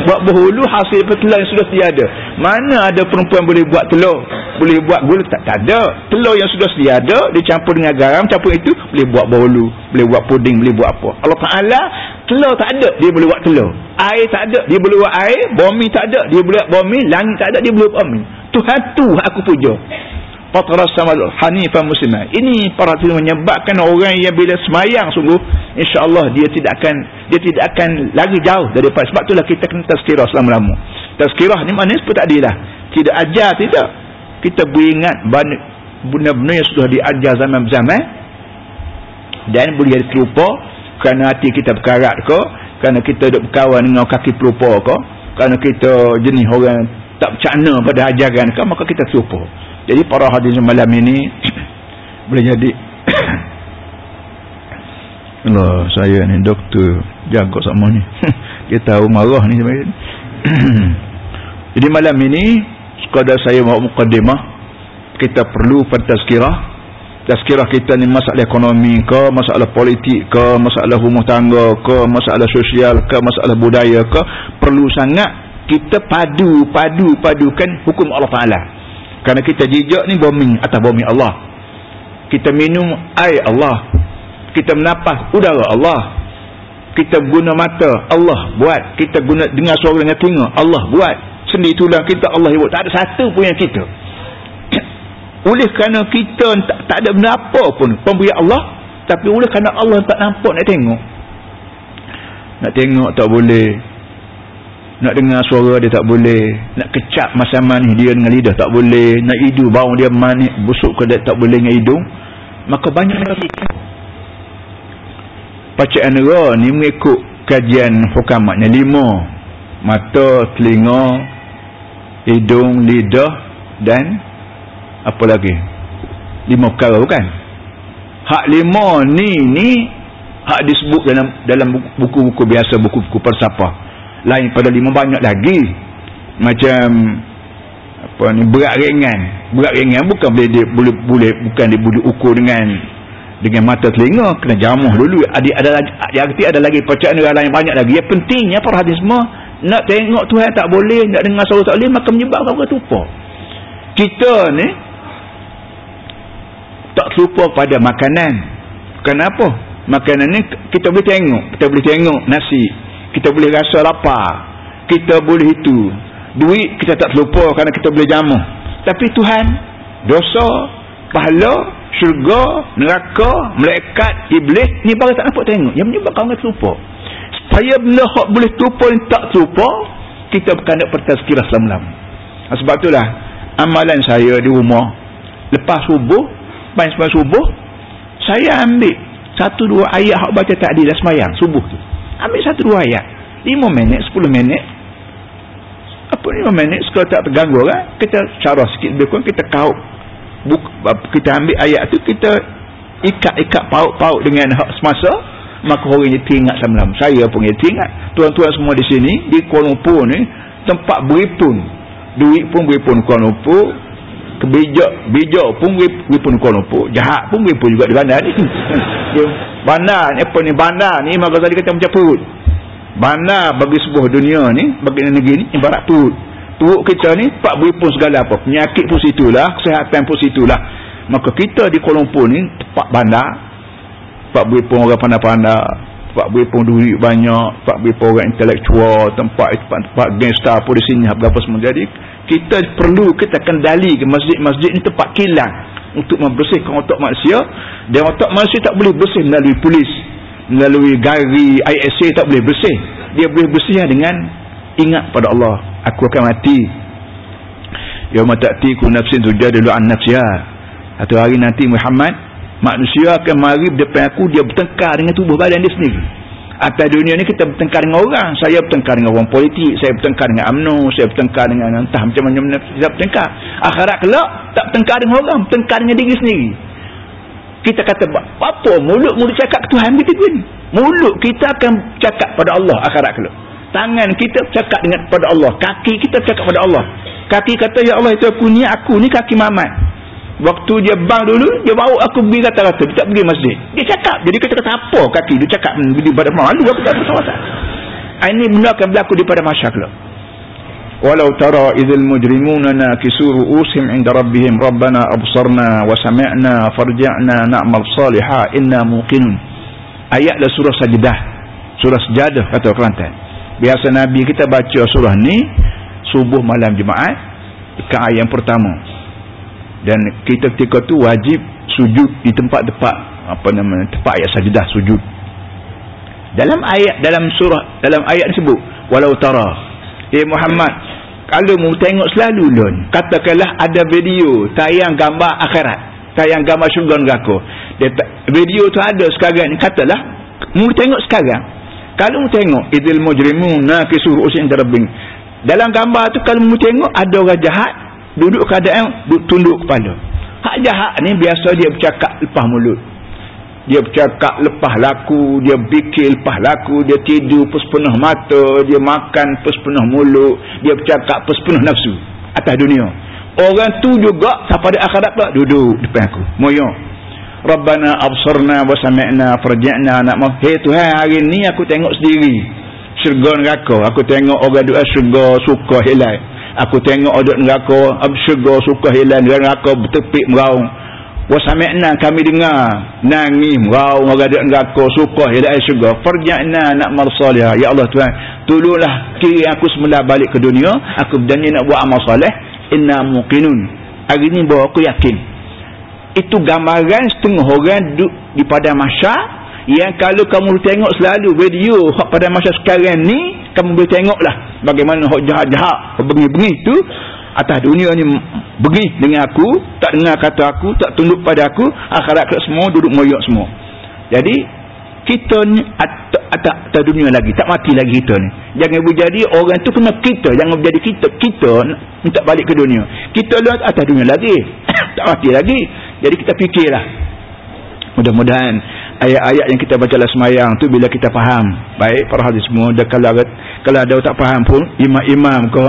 Speaker 1: Buat buah hulu hasil telur yang sudah sedia ada. Mana ada perempuan boleh buat telur, boleh buat gula? Tak ada. Telur yang sudah sedia ada, dicampur dengan garam, campur itu, boleh buat buah hulu, boleh buat puding, boleh buat apa. Allah Ta'ala, telur tak ada, dia boleh buat telur. Air tak ada, dia boleh buat air. Bumi tak ada, dia boleh buat bumi. Langit tak ada, dia boleh buat bumi. Tuhan tu aku puja. Fatras samad hanifan muslimah. Ini para ulama menyebabkan orang yang bila semayang sungguh, insya-Allah dia tidak akan lagi jauh daripada. Sebab itulah kita kena tazkirah selama-lama. Tazkirah ni maknanya seperti tadi lah. Tidak ajar, tidak. Kita beringat benda-benda yang sudah diajar zaman-zaman, dan boleh jadi terlupa kerana hati kita berkarat ke, kerana kita duk berkawan dengan kaki pelupa ke, kerana kita jenis orang tak bercakna pada ajaran ke, maka kita terlupa. Jadi para hadirin malam ini boleh jadi Allah, saya ni doktor jaga sama ni dia tahu marah ni sebenarnya. Jadi malam ini sekadar saya mau mukadimah, kita perlu tazkirah kita ni, masalah ekonomi ke, masalah politik ke, masalah rumah tangga ke, masalah sosial ke, masalah budaya ke, perlu sangat kita padukan hukum Allah Ta'ala. Kerana kita jejak ni bumi atas bumi Allah, kita minum air Allah, kita menapas udara Allah, kita guna mata Allah buat, kita guna dengar suara dengan telinga Allah buat, sendi tulang kita Allah buat, tak ada satu pun yang kita. Oleh kerana kita tak ada benda apa pun pemberi Allah, tapi oleh kerana Allah tak nampak nak tengok tak boleh, nak dengar suara dia tak boleh, nak kecap masa manis dia dengan lidah tak boleh, nak hidung bau dia manis busuk ke dia tak boleh dengan hidung. Maka banyak lagi bacaan nera ni mengikut kajian hukamatnya 5: mata, telinga, hidung, lidah dan apa lagi, 5 perkara bukan? Hak 5 ni hak disebut dalam buku-buku biasa, buku-buku falsafah. Lain pada 5 banyak lagi, macam apa ni, berat ringan bukan boleh bukan boleh ukur dengan mata telinga, kena jamuh dulu. Ada lagi bacaan lain banyak lagi. Yang pentingnya para hadis semua, nak tengok Tuhan tak boleh, nak dengar suara tak boleh, maka menyebabkan orang terlupa. Kita ni tak terlupa pada makanan. Kenapa? Makanan ni kita boleh tengok nasi, kita boleh rasa lapar, kita boleh itu. Duit kita tak terlupa kerana kita boleh jamuh. Tapi Tuhan, dosa, pahala, syurga, neraka, malaikat, iblis ni baru tak nampak tengok, yang menyebabkan orang terlupa. Supaya benda hak boleh terlupa ni tak terlupa, kita bukan nak bertazkirah selama-lama. Sebab itulah amalan saya di rumah, lepas subuh, saya ambil 1-2 ayat hak baca tadi dah sembahyang subuh tu. Ambil 1-2 ayat, 5 minit, 10 minit, 5 minit, sekali tak terganggu kan, kita syarah sikit lebih kurang, kita kaut kita ambil ayat tu, kita ikat paut dengan hak semasa, maka orang ni teringat sama-sama. Saya pun teringat, tuan-tuan semua di sini di Kuala Lumpur ni, tempat beripun, duit pun beripun Kuala Lumpur, bijak pun beripun Kuala Lumpur, jahat pun beripun juga di bandar ni. Bandar ni apa ni, bandar ni maka tadi kata macam perut. Bandar bagi sebuah dunia ni, bagi negeri ni ibarat perut kita ni pak beripun segala apa, penyakit pun situlah, kesihatan pun situlah. Maka kita di Kuala Lumpur ni tempat bandar, tempat beripun orang pandai-pandai, tempat beripun duit banyak, tempat beripun orang intelektual, tempat gangster pun di sini berapa semua. Jadi kita perlu kita kendali ke masjid-masjid ni tempat kilang untuk membersihkan otak manusia, dan otak manusia tak boleh bersih melalui polis, melalui gari ISA, tak boleh bersih. Dia boleh bersih dengan ingat pada Allah, aku akan mati. Yauma ta'tiku nafsin tujadilu an nafsiha. Satu hari nanti Muhammad, manusia akan mari depan aku, dia bertengkar dengan tubuh badan dia sendiri. Atas dunia ni kita bertengkar dengan orang. Saya bertengkar dengan orang politik, saya bertengkar dengan UMNO, saya bertengkar dengan entah macam-macam, saya bertengkar. Akhirat kelak tak bertengkar dengan orang, bertengkar dengan diri sendiri. Kita kata apa mulut cakap ke Tuhan kita ni. Mulut kita akan cakap pada Allah akhirat kelak. Tangan kita bercakap dengan pada Allah, kaki kita bercakap pada Allah. Kaki kata, ya Allah, itu aku ni kaki Mamat. Waktu dia bang dulu, dia bawa aku pergi rata-rata, dia tak pergi masjid. Dia cakap. Jadi kita kata apa kaki dia cakap di pada malu, aku tak bersalah. Ini benda akan berlaku di pada masyarakat. Walau tara idzal mujrimuna nakisu ru'usihim 'inda rabbihim rabbana absarna wa sami'na farji'na na'mal salihan inna muqinun. Ayat la surah Sajdah. Surah Sajadah kata Kelantan. Biasa Nabi kita baca surah ni subuh malam Jumaat dekat ayat yang pertama. Dan kita ketika tu wajib sujud di tempat-tempat tempat ayat sajdah sujud. Dalam ayat disebut walau tara, Muhammad, kalau mu tengok selalu lon, katakanlah ada video tayang gambar akhirat. tayang gambar syurga neraka. Video tu ada sekarang ni, katalah mu tengok sekarang. Kalau mu tengok idil mujrimuna fi suru'usin rabbing. Dalam gambar tu kalau mu tengok ada orang jahat duduk keadaan tunduk kepala. Hak jahat ni biasa dia bercakap lepas mulut. Dia bercakap lepas laku, dia fikir lepas laku, dia tidur sepenuh mata, dia makan sepenuh mulut, dia bercakap sepenuh nafsu atas dunia. Orang tu juga sampai di akhirat pula duduk depan aku. Moyong. Rabbana absarna wa sami'na farji'na nak mau. Hey Tuhan, hari ni aku tengok sendiri syurga neraka. Aku tengok orang doa syurga suka hilal. Aku tengok orang neraka syurga suka hilal, neraka bertepik meraung. Wa sami'na, kami dengar nangis meraung orang doa neraka suka hilal syurga. Farji'na nak amal soleh. Ya Allah Tuhan, tolonglah kiri aku semula balik ke dunia, aku berjanji nak buat amal soleh. Inna muqinun. Hari ni bahawa aku yakin. Itu gambaran setengah orang duduk di padang mahsyar yang kalau kamu tengok selalu video pada masa sekarang ni, kamu boleh tengoklah bagaimana hak jahat-jahat bengi-bengi tu atas dunia ni bengi dengan aku, tak dengar kata aku, tak tunduk pada aku, akhirat semua duduk moyok semua. Jadi kita ni atas dunia lagi, tak mati lagi kita ni. Jangan berjadi orang tu kena kita, jangan berjadi kita minta balik ke dunia. Kita lu atas dunia lagi tak mati lagi. Jadi kita fikirlah, mudah-mudahan ayat-ayat yang kita baca dalam semayang tu bila kita faham, baik para hadis semua, kalau ada tak faham pun imam-imam ke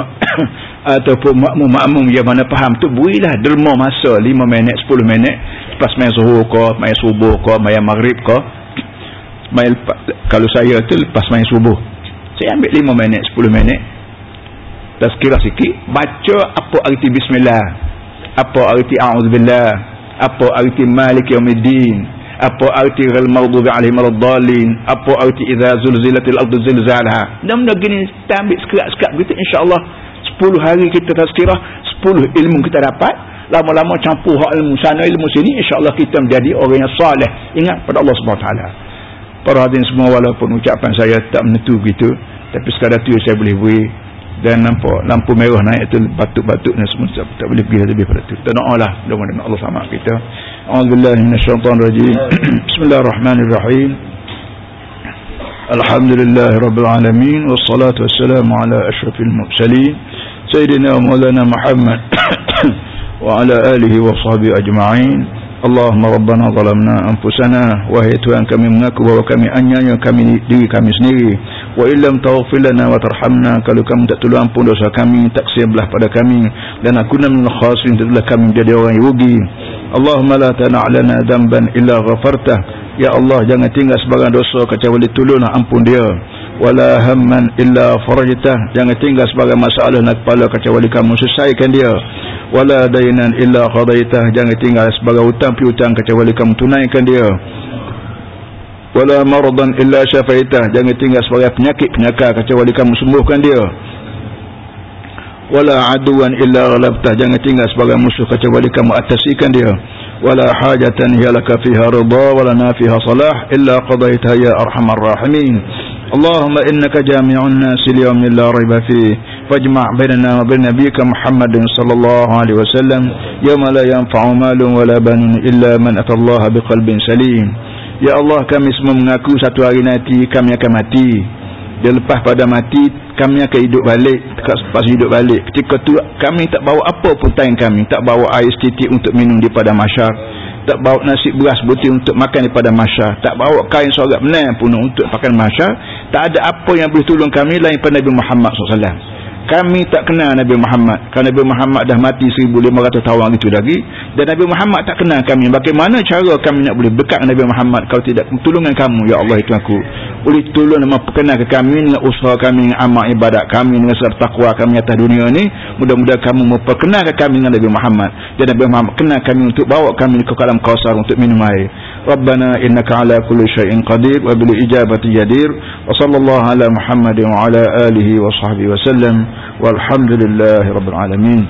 Speaker 1: ataupun makmum yang mana faham tu, berilah derma masa 5 minit 10 minit lepas main zuhur ke, main subuh ke, main maghrib ke, kalau saya tu lepas main subuh saya ambil 5 minit 10 minit tazkirah sikit, baca apa arti bismillah, apa arti a'udzubillah, apa arti malik yaumiddin, apa arti ghal maghdubi alaihim waladdallin, apa arti idza zulzilatil ardu zilzalaha. Mudah-mudahan gini kita ambil sekat-sekat begitu, insya-Allah 10 hari kita tazkirah, 10 ilmu kita dapat, lama-lama campur hak ilmu sana ilmu sini, insya-Allah kita menjadi orang yang soleh, ingat pada Allah Subhanahu taala. Para hadirin semua, walaupun ucapan saya tak menentu begitu, tapi sekadar tu saya boleh beri. Dan nampak lampu merah naik tu, batuk-batuk dan semua tak boleh pergi lebih pada tu. Kita doalah, mudah-mudahan Allah sama kita. A'udzubillahi minasyaitonirrajim. Bismillahirrahmanirrahim. Alhamdulillahirabbil alamin, wassalatu wassalamu ala asyrafil mursalin sayyidina wa maulana Muhammad wa ala alihi wa sahbihi ajma'in. Allahumma rabbana zalamna anfusana, wahai Tuhan kami mengaku bahawa kami anyanya diri kami sendiri. Wa illam taghfir lana wa tarhamna, kalau kamu tak tolong ampun dosa kami, tak belah pada kami, dan aku minal khasirin, tentulah kami menjadi orang yang rugi. Allahumma la tana' lana dhanban illa ghafartah, ya Allah jangan tinggal sebarang dosa kecuali tolonglah ampun dia. Wala hamman illa farajtah, jangan tinggal sebarang masalah nak kepala kecuali kamu selesaikan dia. Wala dainan illa qadaitah, jangan tinggal sebagai hutang piutang kecuali kamu tunaikan dia. Wala maradan illa syafaitah, jangan tinggal sebagai penyakit-penyakit kecuali kamu sembuhkan dia. Wala aduan illa ghalabtah, jangan tinggal sebagai musuh kecuali kamu atasikan dia. Wala hajatan hiya laka fiha ridha wala nafiha salah illa qadaitha ya arhamar rahimin. Allahumma innaka jami'un nasi liyawmin la rayba fihi fajma' bainana wa bain nabiyyika Muhammadin sallallahu alaihi wasallam yawma la yanfa'u malun wala banun illa man atallaha biqalbin salim. Ya Allah, kami semua mengaku satu hari nanti kami akan mati. Dia lepas pada mati kami akan hidup balik. Lepas hidup balik, ketika tu kami tak bawa apa pun tangan kami, tak bawa air setitik untuk minum di padang mahsyar, tak bawa nasi beras butir untuk makan di padang mahsyar, tak bawa kain sorak benar pun untuk pakai mahsyar. Tak ada apa yang boleh tolong kami lain pada Nabi Muhammad SAW. Kami tak kenal Nabi Muhammad, kerana Nabi Muhammad dah mati 1500 tahun itu lagi, dan Nabi Muhammad tak kenal kami. Bagaimana cara kami nak boleh dekat dengan Nabi Muhammad kalau tidak pertolongan kamu, ya Allah itu aku. Boleh tolong dan memperkenalkan kami dengan usaha kami, dengan amal ibadat kami, dengan sebab takwa kami atas dunia ini. Mudah-mudahan kamu memperkenalkan kami dengan Nabi Muhammad, dan Nabi Muhammad kenal kami untuk bawa kami ke kolam Kausar untuk minum air. Rabbana innaka ala kulli syai'in qadir wa bil ijabati jadir. Wa sallallahu ala Muhammadin wa ala alihi wa sahbihi wa sallam. Walhamdulillahi rabbil alamin.